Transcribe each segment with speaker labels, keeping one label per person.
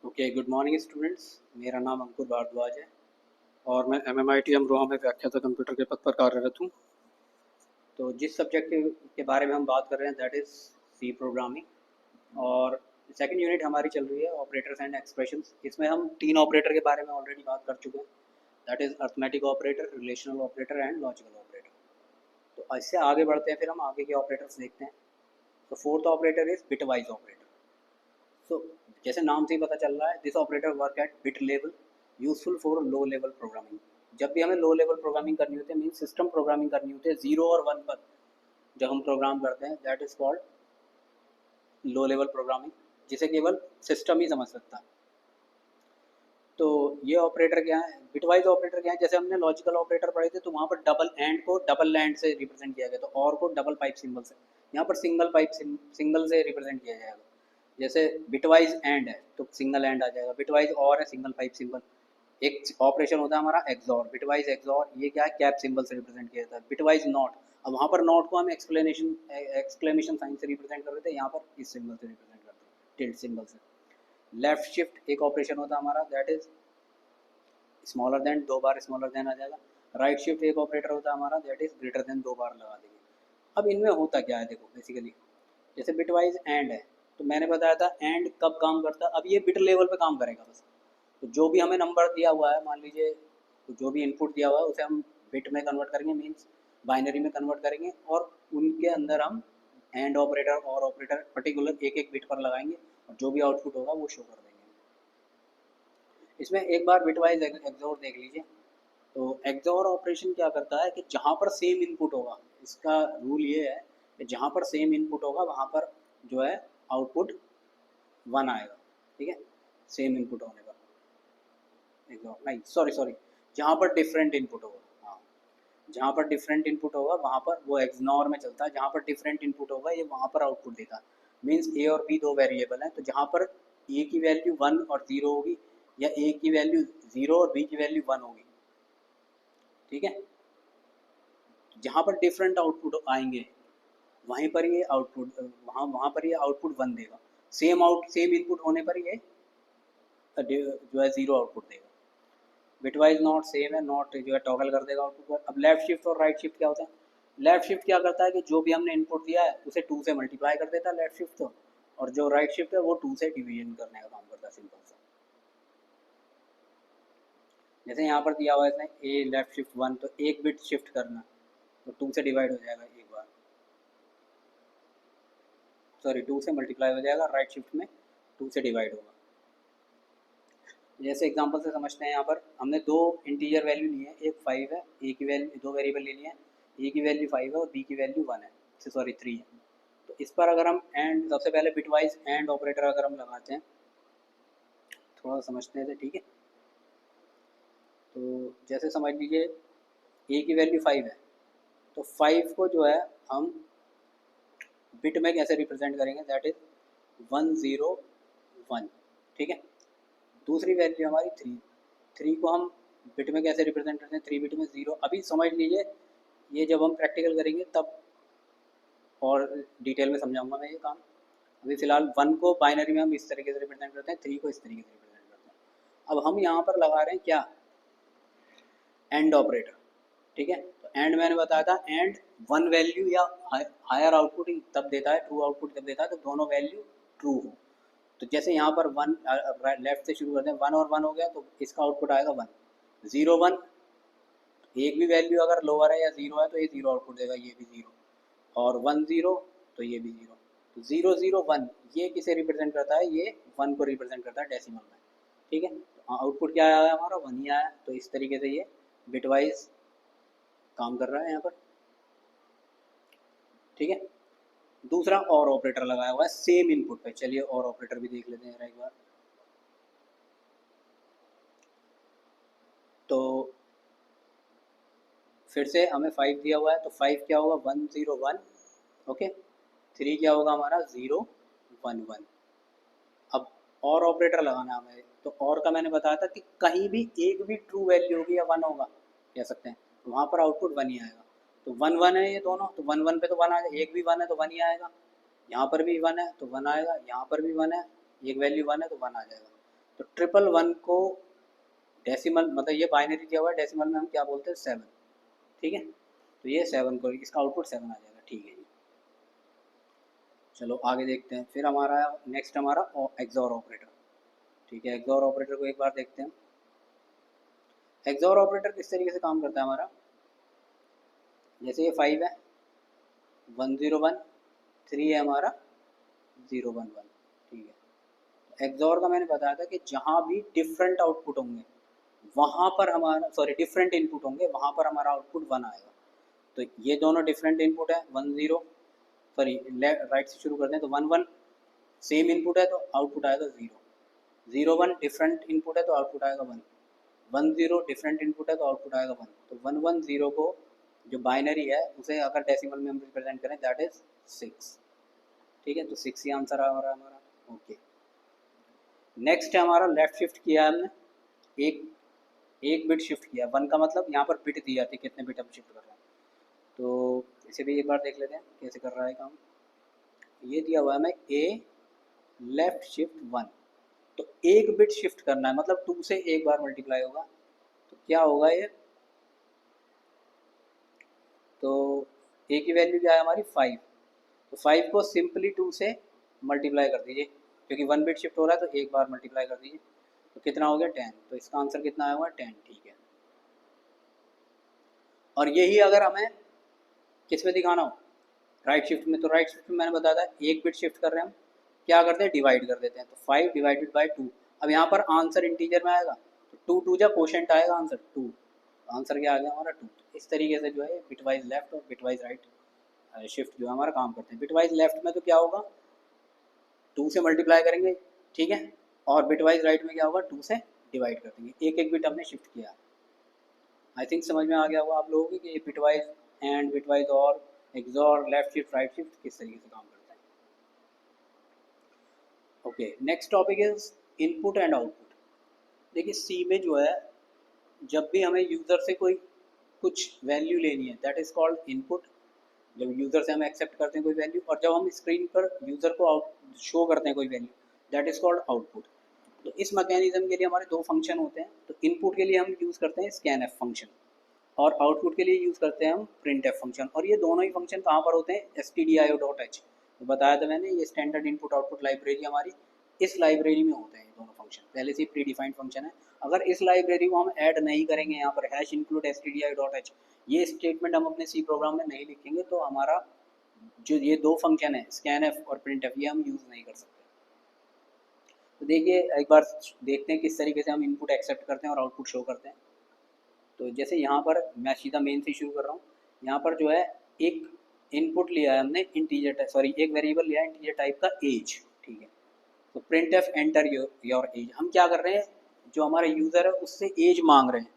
Speaker 1: Okay, good morning students. मेरा नाम अंकुर भारद्वाज है और मैं MMIT अमरोहा में व्याख्याता कंप्यूटर के पद पर कार्यरत हूँ। तो जिस सब्जेक्ट के बारे में हम बात कर रहे हैं दैट इज़ सी प्रोग्रामिंग। और सेकंड यूनिट हमारी चल रही है ऑपरेटर्स एंड एक्सप्रेशंस। इसमें हम तीन ऑपरेटर के बारे में ऑलरेडी बात कर चुके हैं, that is arithmetic operator, relational operator and logical operator. तो इससे आगे बढ़ते हैं, फिर हम आगे के ऑपरेटर्स देखते हैं। तो fourth operator is bitwise operator. So जैसे नाम से ही पता चल रहा है, this operator work at bit level, useful for low level programming. जब भी हमें लो लेवल प्रोग्रामिंग करनी होती है, मीन सिस्टम प्रोग्रामिंग करनी होती है, 0 और 1 पर जब हम प्रोग्राम करते हैं, that is called low level programming, जिसे केवल सिस्टम ही समझ सकता है। तो ये ऑपरेटर क्या है, बिटवाइज ऑपरेटर क्या है, जैसे हमने लॉजिकल ऑपरेटर पढ़े थे तो वहाँ पर डबल एंड को डबल लैंड से रिप्रेजेंट किया गया, तो और को डबल पाइप सिंबल से, यहाँ पर सिंगल से रिप्रेजेंट किया जाएगा। जैसे बिटवाइज एंड है तो सिंगल एंड आ जाएगा, बिटवाइज और है सिंगल पाइप सिंबल। एक ऑपरेशन होता है हमारा एक्सॉर, बिटवाइज एक्सॉर, ये क्या है, कैप सिंबल से रिप्रेजेंट किया जाता है। बिटवाइज नॉट, अब वहाँ पर नॉट को हम एक्सक्लेमेशन साइन से रिप्रेजेंट कर रहे थे, यहाँ पर इस सिंबल से रिप्रेजेंट करते हैं, टिल्ट सिंबल से। लेफ्ट शिफ्ट एक ऑपरेशन होता है हमारा, दैट इज स्मॉलर देन, दो बार स्मॉलर देन आ जाएगा। राइट शिफ्ट एक ऑपरेटर होता है हमारा, दैट इज ग्रेटर देन, दो बार लगा देंगे। अब इनमें होता क्या है, देखो बेसिकली जैसे बिटवाइज एंड है तो मैंने बताया था एंड कब काम करता है, अब ये बिट लेवल पे काम करेगा बस। तो जो भी हमें नंबर दिया हुआ है, मान लीजिए तो जो भी इनपुट दिया हुआ है उसे हम बिट में कन्वर्ट करेंगे, मीन्स बाइनरी में कन्वर्ट करेंगे, और उनके अंदर हम एंड ऑपरेटर और ऑपरेटर पर्टिकुलर एक एक बिट पर लगाएंगे और जो भी आउटपुट होगा वो शो कर देंगे। इसमें एक बार बिटवाइज एक्सोर देख लीजिए। तो एक्सोर ऑपरेशन क्या करता है कि जहाँ पर सेम इनपुट होगा, इसका रूल ये है कि जहाँ पर सेम इनपुट होगा वहाँ पर जो है आउटपुट 1 आएगा, ठीक है, सेम इनपुट होने पर। एक्सोर नहीं, सॉरी सॉरी, जहाँ पर डिफरेंट इनपुट होगा, हाँ, जहाँ पर डिफरेंट इनपुट होगा वहाँ पर वो एक्सनॉर में चलता है, जहाँ पर डिफरेंट इनपुट होगा ये वहाँ पर आउटपुट देता है। मीन्स ए और बी दो वेरिएबल हैं, तो जहाँ पर ए की वैल्यू 1 और 0 होगी, या ए की वैल्यू 0 और बी की वैल्यू 1 होगी, ठीक है, जहाँ पर डिफरेंट आउटपुट आएंगे वहीं पर ये आउटपुट, वहाँ पर ये आउटपुट 1 देगा। सेम इनपुट होने पर ये जो है 0 आउटपुट देगा। बिटवाइज नॉट सेम है, नॉट जो है टॉगल कर देगा आउटपुट पर। अब लेफ्ट शिफ्ट और राइट शिफ्ट क्या होता है, लेफ्ट शिफ्ट क्या करता है कि जो भी हमने इनपुट दिया है उसे 2 से मल्टीप्लाई कर देता है लेफ्ट शिफ्ट तो, और जो राइट शिफ्ट है वो 2 से डिवीजन करने का काम करता है, सिंपल सा। जैसे यहाँ पर दिया हुआ है इसने ए लेफ्ट शिफ्ट 1, तो एक बिट शिफ्ट करना, तो 2 से डिवाइड हो जाएगा एक बार, सॉरी 2 से मल्टीप्लाई हो जाएगा, राइट शिफ्ट में 2 से डिवाइड होगा। जैसे एग्जांपल से समझते हैं, यहाँ पर हमने दो इंटीजर वैल्यू ली है, एक 5 है, ए की वैल्यू, दो वेरिएबल ले लिए हैं, ए की वैल्यू 5 है और बी की वैल्यू 1 है, सॉरी 3 है। तो इस पर अगर हम एंड, सबसे पहले बिटवाइज एंड ऑपरेटर अगर हम लगाते हैं, थोड़ा सा समझते हैं, ठीक है। तो जैसे समझ लीजिए ए की वैल्यू 5 है, तो 5 को जो है हम बिट में कैसे रिप्रेजेंट करेंगे, दैट इज 101, ठीक है। दूसरी वैल्यू हमारी 3 को हम बिट में कैसे रिप्रेजेंट करते हैं, 3 बिट में 0। अभी समझ लीजिए ये जब हम प्रैक्टिकल करेंगे तब और डिटेल में समझाऊंगा मैं ये काम। अभी फिलहाल 1 को बाइनरी में हम इस तरीके से रिप्रेजेंट करते हैं, 3 को इस तरीके से रिप्रेजेंट करते हैं। अब हम यहाँ पर लगा रहे हैं क्या, एंड ऑपरेटर, ठीक है। तो एंड मैंने बताया था, एंड वन वैल्यू या हायर आउटपुट तब देता है, ट्रू आउटपुट तब देता है तो दोनों वैल्यू ट्रू हो। तो जैसे यहाँ पर 1, लेफ्ट से शुरू करते हैं, 1 और 1 हो गया तो इसका आउटपुट आएगा 1, 0 1, एक भी वैल्यू अगर लोअर है या 0 है तो ये 0 आउटपुट देगा, ये भी 0, और 1 0 तो ये भी 0। तो 0 0 1 ये किसे रिप्रेजेंट करता है, ये 1 को रिप्रेजेंट करता है डेसिमल में, ठीक है। आउटपुट क्या आया हमारा, 1 ही आया। तो इस तरीके से ये बिटवाइज काम कर रहा है यहाँ पर, ठीक है। दूसरा और ऑपरेटर लगाया हुआ है सेम इनपुट पे, चलिए और ऑपरेटर भी देख लेते हैं एक बार। तो फिर से हमें 5 दिया हुआ है, तो 5 क्या होगा, 1 0 1, ओके। 3 क्या होगा हमारा, 0 1 1। अब और ऑपरेटर लगाना है हमें, तो और का मैंने बताया था कि कहीं भी एक भी ट्रू वैल्यू होगी या 1 होगा कह सकते हैं, तो वहाँ पर आउटपुट 1 ही आएगा। तो 1 1 है ये दोनों, तो 1 1 पे तो 1 आएगा, एक भी 1 है तो 1 ही आएगा, यहाँ पर भी 1 है तो 1 आएगा, यहाँ पर भी 1 है, एक वैल्यू 1 है तो 1 आ जाएगा। तो 111 को डेसिमल, मतलब ये बाइनरी दिया हुआ है, डेसिमल में हम क्या बोलते हैं 7, ठीक है। तो ये 7 को, इसका आउटपुट 7 आ जाएगा, ठीक है जी। चलो आगे देखते हैं। फिर हमारा नेक्स्ट हमारा एक्सॉर ऑपरेटर, ठीक है। एक्सॉर ऑपरेटर को एक बार देखते हैं। एक्सॉर ऑपरेटर किस तरीके से काम करता है हमारा, जैसे ये 5 है, 101, 3 है हमारा 011, ठीक है। एक्सॉर का मैंने बताया था कि जहाँ भी डिफरेंट आउटपुट होंगे वहाँ पर हमारा, सॉरी डिफरेंट इनपुट होंगे वहाँ पर हमारा आउटपुट 1 आएगा। तो ये दोनों डिफरेंट इनपुट है, 10, सॉरी राइट से शुरू करते हैं। तो 11 सेम इनपुट है तो आउटपुट आएगा 0, 01 डिफरेंट इनपुट है तो आउटपुट आएगा 1, 10 डिफरेंट इनपुट है तो आउटपुट आएगा 1। तो 110 को जो बाइनरी है उसे अगर डेसिमल में हम रिप्रेजेंट करें दैट इज 6, ठीक है। तो 6 ही आंसर आ रहा है हमारा, ओके। नेक्स्ट है हमारा लेफ्ट शिफ्ट किया है हमने, एक बिट शिफ्ट किया, 1 का मतलब यहाँ पर बिट दी जाती है कितने बिट हम शिफ्ट कर रहे हैं। तो इसे भी एक बार देख लेते हैं कैसे कर रहा है काम। ये दिया हुआ है हमें ए लेफ्ट शिफ्ट 1, तो एक बिट शिफ्ट करना है, मतलब 2 से एक बार मल्टीप्लाई होगा। तो क्या होगा ये, तो ए की वैल्यू क्या है हमारी 5, तो 5 को सिंपली 2 से मल्टीप्लाई कर दीजिए, क्योंकि 1 बिट शिफ्ट हो रहा है तो एक बार मल्टीप्लाई कर दीजिए। तो कितना हो गया 10, तो इसका आंसर कितना आया हुआ 10, ठीक है। और यही अगर हमें किस में दिखाना हो, राइट शिफ्ट में, तो राइट शिफ्ट में मैंने बताया था एक बिट शिफ्ट कर रहे हैं हम, क्या करते हैं डिवाइड कर देते हैं। तो 5 डिवाइडेड बाई 2, अब यहाँ पर आंसर इंटीजर में आएगा तो 2 2 जा कोशेंट आएगा आंसर 2, आंसर क्या आ गया हमारा 2। इस तरीके से जो है बिटवाइज लेफ्ट और बिटवाइज राइट शिफ्ट जो है हमारा काम करते हैं। बिटवाइज लेफ्ट में तो क्या होगा 2 से मल्टीप्लाई करेंगे, ठीक है, और बिटवाइज राइट में क्या होगा 2 से डिवाइड कर देंगे, एक एक बिट हमने शिफ्ट किया। आई थिंक समझ में आ गया होगा आप लोगों को कि ये बिटवाइज एंड बिटवाइज और XOR left shift right shift किस तरीके से काम करता है। Okay, next topic is input and output. देखिए सी में जो है जब भी हमें यूज़र से कोई कुछ वैल्यू लेनी है दैट इज़ कॉल्ड इनपुट। जब यूज़र से हम एक्सेप्ट करते हैं कोई वैल्यू, और जब हम स्क्रीन पर यूज़र को आउट शो करते हैं कोई value that is called output. तो इस मैकेनिज्म के लिए हमारे दो फंक्शन होते हैं। तो इनपुट के लिए हम यूज़ करते हैं स्कैन एफ फंक्शन, और आउटपुट के लिए यूज़ करते हैं हम प्रिंट एफ फंक्शन। और ये दोनों ही फंक्शन कहाँ पर होते हैं, stdio.h। तो बताया था मैंने, ये स्टैंडर्ड इनपुट आउटपुट लाइब्रेरी हमारी इस लाइब्रेरी में होते हैं ये दोनों फंक्शन, पहले से ही प्री डिफाइंड फंक्शन है। अगर इस लाइब्रेरी को हम ऐड नहीं करेंगे यहाँ पर हैश इंक्लूड stdio.h, ये स्टेटमेंट हम अपने सी प्रोग्राम में नहीं लिखेंगे तो हमारा जो ये दो फंक्शन है स्कैन एफ और प्रिंट एफ ये हम यूज़ नहीं कर सकते। तो देखिए एक बार देखते हैं किस तरीके से हम इनपुट एक्सेप्ट करते हैं और आउटपुट शो करते हैं। तो जैसे यहाँ पर मैं सीधा मेन से शुरू कर रहा हूँ। यहाँ पर जो है एक इनपुट लिया है हमने इंटीजर, सॉरी एक वेरिएबल लिया है इंटीजर टाइप का एज, ठीक है। तो print F enter your age, हम क्या कर रहे हैं जो हमारा यूज़र है उससे एज मांग रहे हैं,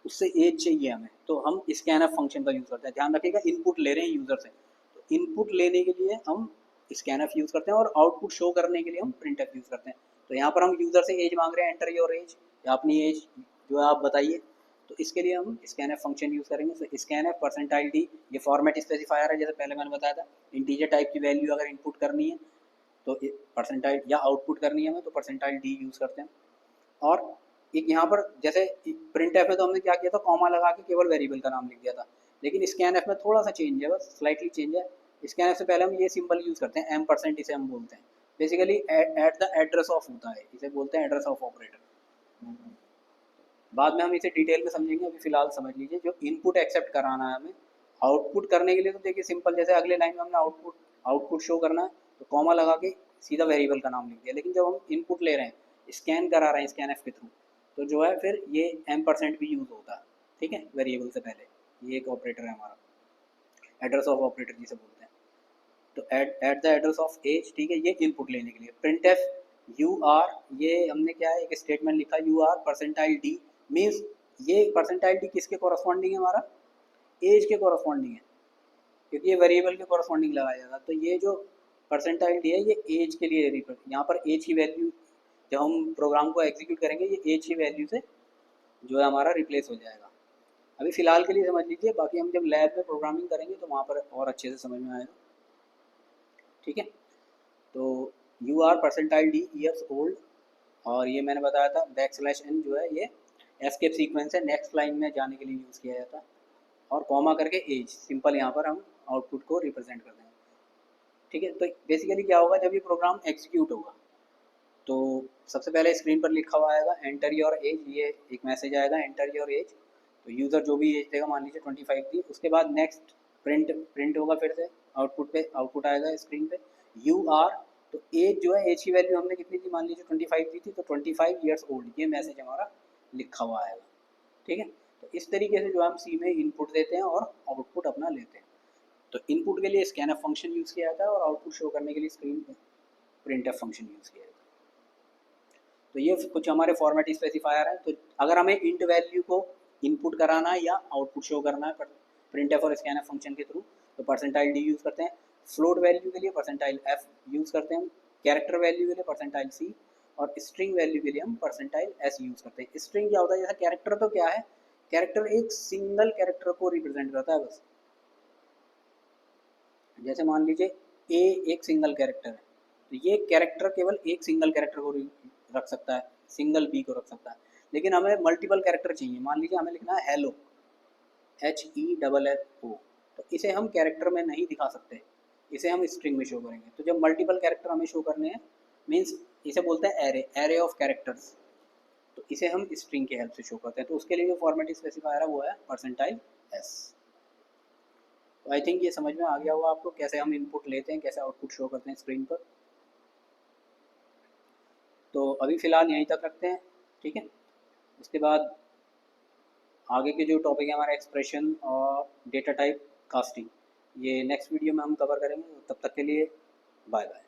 Speaker 1: उससे एज चाहिए हमें, तो हम स्कैन एफ फंक्शन का यूज़ करते हैं। ध्यान रखिएगा इनपुट ले रहे हैं यूज़र से, तो इनपुट लेने के लिए हम स्कैन एफ यूज़ करते हैं और आउटपुट शो करने के लिए हम प्रिंट एफ यूज़ करते हैं। तो यहाँ पर हम यूज़र से एज मांग रहे हैं, एंटर योर एज, या अपनी एज जो है आप बताइए। तो इसके लिए हम स्कैन एफ फंक्शन यूज़ करेंगे। तो स्कैन एफ परसेंटाइल डी, ये फॉर्मेट स्पेसिफायर है, जैसे पहले मैंने बताया था इंटीजर टाइप की वैल्यू अगर इनपुट करनी है तो परसेंटाइल, या आउटपुट करनी है हमें तो परसेंटाइल डी यूज़ करते हैं। और एक यहाँ पर जैसे प्रिंट एफ में तो हमने क्या किया था कॉमा लगा के केवल वेरिएबल का नाम लिख दिया था, लेकिन स्कैन एफ में थोड़ा सा चेंज है, बस स्लाइटली चेंज है। स्कैन एफ से पहले हम ये सिंबल यूज़ करते हैं M%, इसे हम बोलते हैं basically eight the address of होता है, इसे बोलते हैं एड्रेस ऑफ ऑपरेटर। बाद में हम इसे डिटेल में समझेंगे, अभी फिलहाल समझ लीजिए जो इनपुट एक्सेप्ट कराना है हमें। आउटपुट करने के लिए तो देखिए सिंपल, जैसे अगले लाइन में हमने आउटपुट शो करना है तो कॉमा लगा के सीधा वेरिएबल का नाम लिख दिया। लेकिन जब हम इनपुट ले रहे हैं स्कैन करा रहे हैं स्कैन एफ के थ्रू, तो जो है फिर ये M% भी यूज़ होता है, ठीक है, वेरिएबल से पहले। ये एक ऑपरेटर है हमारा, एड्रेस ऑफ ऑपरेटर जिसे बोलते हैं। तो at the address of age, ठीक है, ये इनपुट लेने के लिए। प्रिंट एफ यू आर, ये हमने क्या है एक स्टेटमेंट लिखा you are percentile D, means ये परसेंटाइल डी किसके कॉरस्पॉन्डिंग है, हमारा एज के कॉरस्पॉन्डिंग है, क्योंकि ये वेरिएबल के कॉरस्पॉन्डिंग लगाया जाता है। तो ये जो परसेंटाइल डी है ये एज के लिए रिफर, यहाँ पर एज की वैल्यू जब हम प्रोग्राम को एग्जीक्यूट करेंगे ये एज की वैल्यू से जो है हमारा रिप्लेस हो जाएगा। अभी फ़िलहाल के लिए समझ लीजिए, बाकी हम जब लैब में प्रोग्रामिंग करेंगे तो वहाँ पर और अच्छे से समझ में आएगा, ठीक है। तो you are percentile D years old, और ये मैंने बताया था बैकस्लैश n जो है ये एस्केप सीक्वेंस है, नेक्स्ट लाइन में जाने के लिए यूज़ किया जाता है। और कॉमा करके एज, सिंपल यहाँ पर हम आउटपुट को रिप्रेजेंट करते हैं। ठीक है, तो बेसिकली क्या होगा जब ये प्रोग्राम एग्जीक्यूट होगा तो सबसे पहले स्क्रीन पर लिखा हुआ आएगा एंटर योर एज, ये एक मैसेज आएगा एंटर योर एज। तो यूज़र जो भी एज देगा, मान लीजिए 25 थी, उसके बाद नेक्स्ट प्रिंट होगा, फिर से आउटपुट पे आउटपुट आएगा स्क्रीन पे यू आर। तो एज जो है, एज की वैल्यू हमने कितनी थी, मान लीजिए 25 दी थी, तो 25 ईयर्स ओल्ड, ये मैसेज हमारा लिखा हुआ आएगा। ठीक है, तो इस तरीके से जो हम सी में इनपुट देते हैं और आउटपुट अपना लेते हैं। तो इनपुट के लिए स्कैनफ फंक्शन यूज़ किया जाता है और आउटपुट शो करने के लिए स्क्रीन पर प्रिंटफ फंक्शन यूज़ किया जाता है। तो ये कुछ हमारे फॉर्मेट स्पेसिफायर है। तो अगर हमें इंट वैल्यू को इनपुट कराना है या आउटपुट शो करना है प्रिंटफ और स्कैनफ फंक्शन के थ्रू, तो परसेंटाइल डी यूज़ करते हैं। फ्लोट वैल्यू के लिए परसेंटाइल एफ यूज़ करते हैं। कैरेक्टर वैल्यू के लिए परसेंटाइल सी, और स्ट्रिंग वैल्यू के लिए हम परसेंटाइल एस यूज़ करते हैं। स्ट्रिंग क्या होता है, जैसा कैरेक्टर तो क्या है, कैरेक्टर एक सिंगल कैरेक्टर को रिप्रेजेंट करता है बस। जैसे मान लीजिए ए एक सिंगल कैरेक्टर है, तो ये कैरेक्टर केवल एक सिंगल कैरेक्टर को रख सकता है, सिंगल बी को रख सकता है। लेकिन हमें मल्टीपल कैरेक्टर चाहिए, मान लीजिए हमें लिखना है हेलो, HELLO, तो इसे हम कैरेक्टर में नहीं दिखा सकते, इसे हम स्ट्रिंग में शो करेंगे। तो जब मल्टीपल कैरेक्टर हमें शो करने हैं, मीन्स इसे बोलते हैं एरे ऑफ कैरेक्टर्स, तो इसे हम स्ट्रिंग की हेल्प से शो करते हैं। तो उसके लिए जो फॉर्मेट स्पेसिफायर है वो है परसेंटाइल एस। तो आई थिंक ये समझ में आ गया होगा आपको कैसे हम इनपुट लेते हैं, कैसे आउटपुट शो करते हैं स्क्रीन पर। तो अभी फ़िलहाल यहीं तक रखते हैं, ठीक है। उसके बाद आगे के जो टॉपिक है हमारा एक्सप्रेशन और डेटा टाइप कास्टिंग, ये नेक्स्ट वीडियो में हम कवर करेंगे। तब तक के लिए बाय बाय।